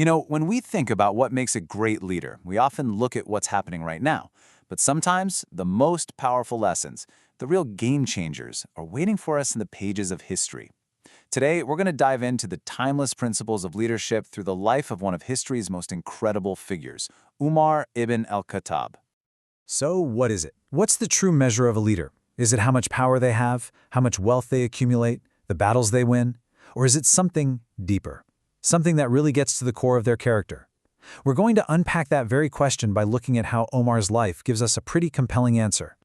When we think about what makes a great leader, we often look at what's happening right now. But sometimes the most powerful lessons, the real game changers, are waiting for us in the pages of history. Today, we're going to dive into the timeless principles of leadership through the life of one of history's most incredible figures, Umar ibn al-Khattab. So what is it? What's the true measure of a leader? Is it how much power they have, how much wealth they accumulate, the battles they win? Or is it something deeper? Something that really gets to the core of their character? We're going to unpack that very question by looking at how Omar's life gives us a pretty compelling answer.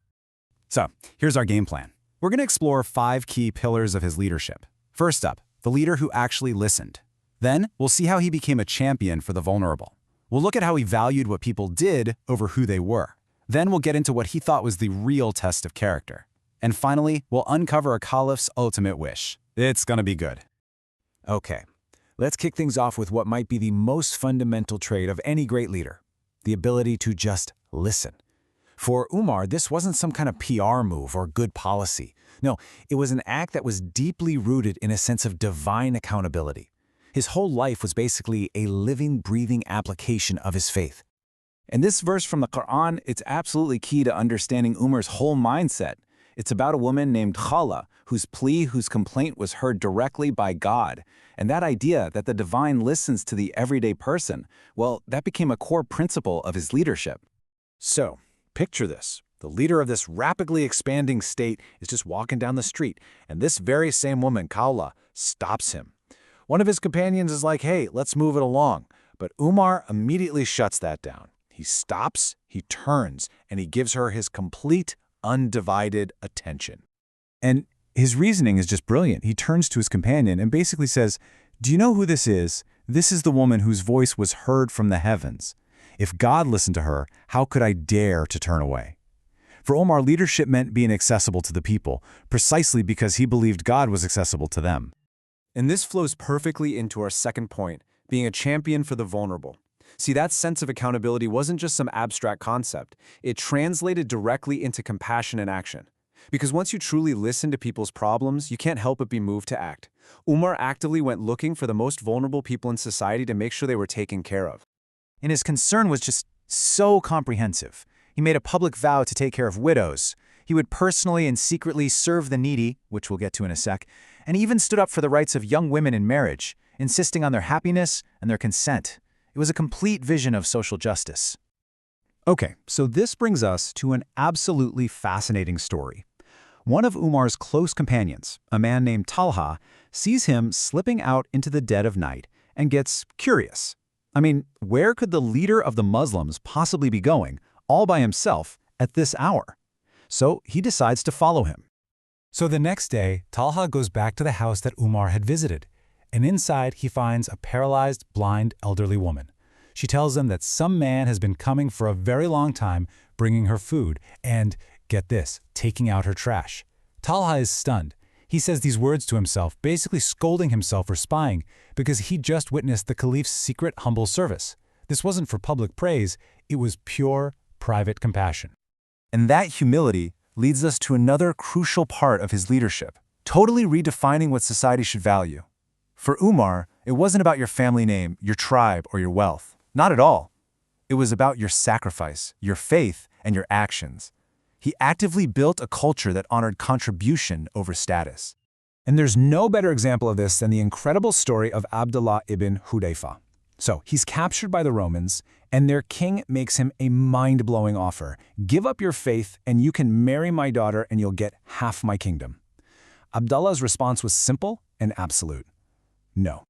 So, here's our game plan. We're going to explore 5 key pillars of his leadership. First up, the leader who actually listened. Then, we'll see how he became a champion for the vulnerable. We'll look at how he valued what people did over who they were. Then we'll get into what he thought was the real test of character. And finally, we'll uncover a caliph's ultimate wish. It's going to be good. Okay, let's kick things off with what might be the most fundamental trait of any great leader, the ability to just listen. For Umar, this wasn't some kind of PR move or good policy. No, it was an act that was deeply rooted in a sense of divine accountability. His whole life was basically a living, breathing application of his faith. In this verse from the Quran, it's absolutely key to understanding Umar's whole mindset. It's about a woman named Khala, whose complaint was heard directly by God. And that idea that the divine listens to the everyday person, well, that became a core principle of his leadership. So, picture this. The leader of this rapidly expanding state is just walking down the street, and this very same woman, Khala, stops him. One of his companions is like, hey, let's move it along. But Umar immediately shuts that down. He stops, he turns, and he gives her his complete, undivided attention. And his reasoning is just brilliant. He turns to his companion and basically says, "Do you know who this is? This is the woman whose voice was heard from the heavens. If God listened to her, how could I dare to turn away?" For Omar, leadership meant being accessible to the people, precisely because he believed God was accessible to them. And this flows perfectly into our second point, being a champion for the vulnerable. See, that sense of accountability wasn't just some abstract concept. It translated directly into compassion and action. Because once you truly listen to people's problems, you can't help but be moved to act. Umar actively went looking for the most vulnerable people in society to make sure they were taken care of. And his concern was just so comprehensive. He made a public vow to take care of widows. He would personally and secretly serve the needy, which we'll get to in a sec, and even stood up for the rights of young women in marriage, insisting on their happiness and their consent. It was a complete vision of social justice. Okay, so this brings us to an absolutely fascinating story. One of Umar's close companions, a man named Talha, sees him slipping out into the dead of night and gets curious. I mean, where could the leader of the Muslims possibly be going, all by himself, at this hour? So he decides to follow him. So the next day, Talha goes back to the house that Umar had visited, and inside he finds a paralyzed, blind, elderly woman. She tells him that some man has been coming for a very long time, bringing her food, and, get this, taking out her trash. Talha is stunned. He says these words to himself, basically scolding himself for spying, because he just witnessed the Caliph's secret humble service. This wasn't for public praise, it was pure, private compassion. And that humility leads us to another crucial part of his leadership, totally redefining what society should value. For Umar, it wasn't about your family name, your tribe, or your wealth. Not at all. It was about your sacrifice, your faith, and your actions. He actively built a culture that honored contribution over status. And there's no better example of this than the incredible story of Abdullah ibn Hudayfa. So he's captured by the Romans, and their king makes him a mind-blowing offer. Give up your faith, and you can marry my daughter, and you'll get half my kingdom. Abdullah's response was simple and absolute. No.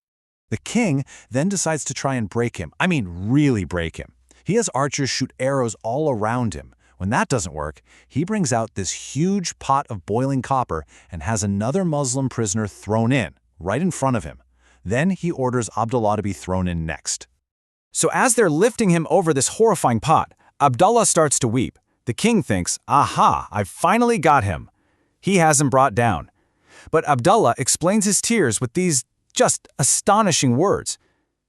The king then decides to try and break him. I mean, really break him. He has archers shoot arrows all around him. When that doesn't work, he brings out this huge pot of boiling copper and has another Muslim prisoner thrown in, right in front of him. Then he orders Abdullah to be thrown in next. So as they're lifting him over this horrifying pot, Abdullah starts to weep. The king thinks, aha, I've finally got him. He has him brought down. But Abdullah explains his tears with these just astonishing words.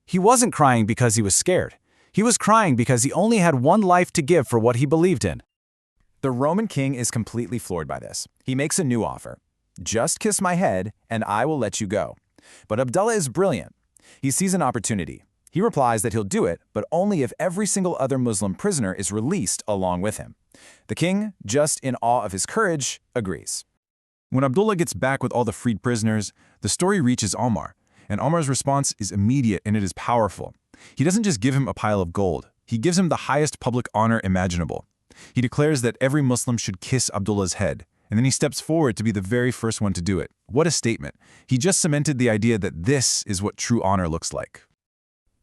He wasn't crying because he was scared. He was crying because he only had one life to give for what he believed in. The Roman king is completely floored by this. He makes a new offer. Just kiss my head, and I will let you go. But Abdullah is brilliant. He sees an opportunity. He replies that he'll do it, but only if every single other Muslim prisoner is released along with him. The king, just in awe of his courage, agrees. When Abdullah gets back with all the freed prisoners, the story reaches Omar, and Omar's response is immediate and it is powerful. He doesn't just give him a pile of gold, he gives him the highest public honor imaginable. He declares that every Muslim should kiss Abdullah's head, and then he steps forward to be the very first one to do it. What a statement. He just cemented the idea that this is what true honor looks like.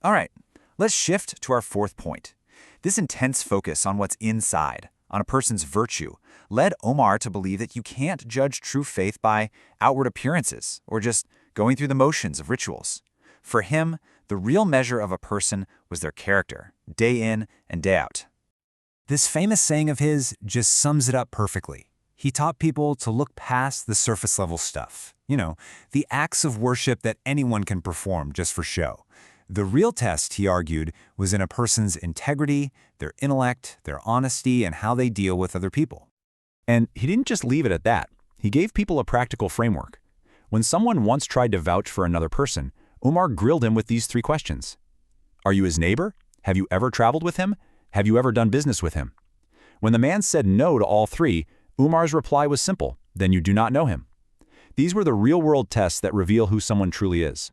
All right, let's shift to our fourth point. This intense focus on what's inside, on a person's virtue, led Omar to believe that you can't judge true faith by outward appearances or just going through the motions of rituals. For him, the real measure of a person was their character, day in and day out. This famous saying of his just sums it up perfectly. He taught people to look past the surface-level stuff. The acts of worship that anyone can perform just for show. The real test, he argued, was in a person's integrity, their intellect, their honesty, and how they deal with other people. And he didn't just leave it at that. He gave people a practical framework. When someone once tried to vouch for another person, Umar grilled him with these three questions. Are you his neighbor? Have you ever traveled with him? Have you ever done business with him? When the man said no to all three, Umar's reply was simple: then you do not know him. These were the real-world tests that reveal who someone truly is.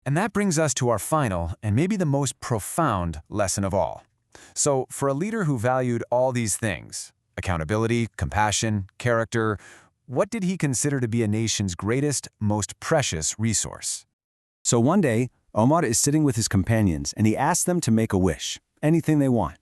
And that brings us to our final, and maybe the most profound lesson of all. So, for a leader who valued all these things, accountability, compassion, character, what did he consider to be a nation's greatest, most precious resource? So one day, Omar is sitting with his companions and he asks them to make a wish, anything they want.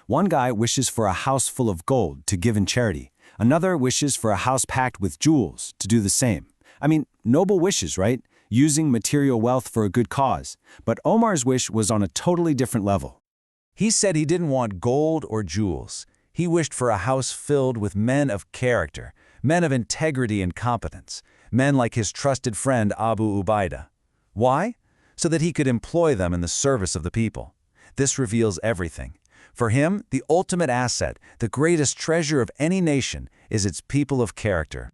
One guy wishes for a house full of gold to give in charity. Another wishes for a house packed with jewels to do the same. I mean, noble wishes, right? Using material wealth for a good cause. But Omar's wish was on a totally different level. He said he didn't want gold or jewels. He wished for a house filled with men of character, men of integrity and competence, men like his trusted friend Abu Ubaidah. Why? So that he could employ them in the service of the people. This reveals everything. For him, the ultimate asset, the greatest treasure of any nation, is its people of character.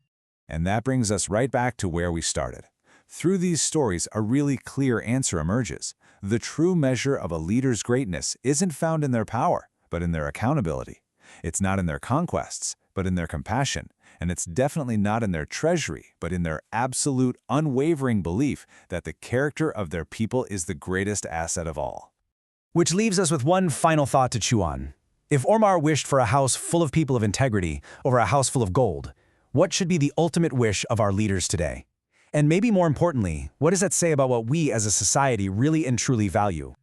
And that brings us right back to where we started. Through these stories, a really clear answer emerges. The true measure of a leader's greatness isn't found in their power, but in their accountability. It's not in their conquests, but in their compassion. And it's definitely not in their treasury, but in their absolute, unwavering belief that the character of their people is the greatest asset of all. Which leaves us with one final thought to chew on. If Omar wished for a house full of people of integrity over a house full of gold, what should be the ultimate wish of our leaders today? And maybe more importantly, what does that say about what we as a society really and truly value?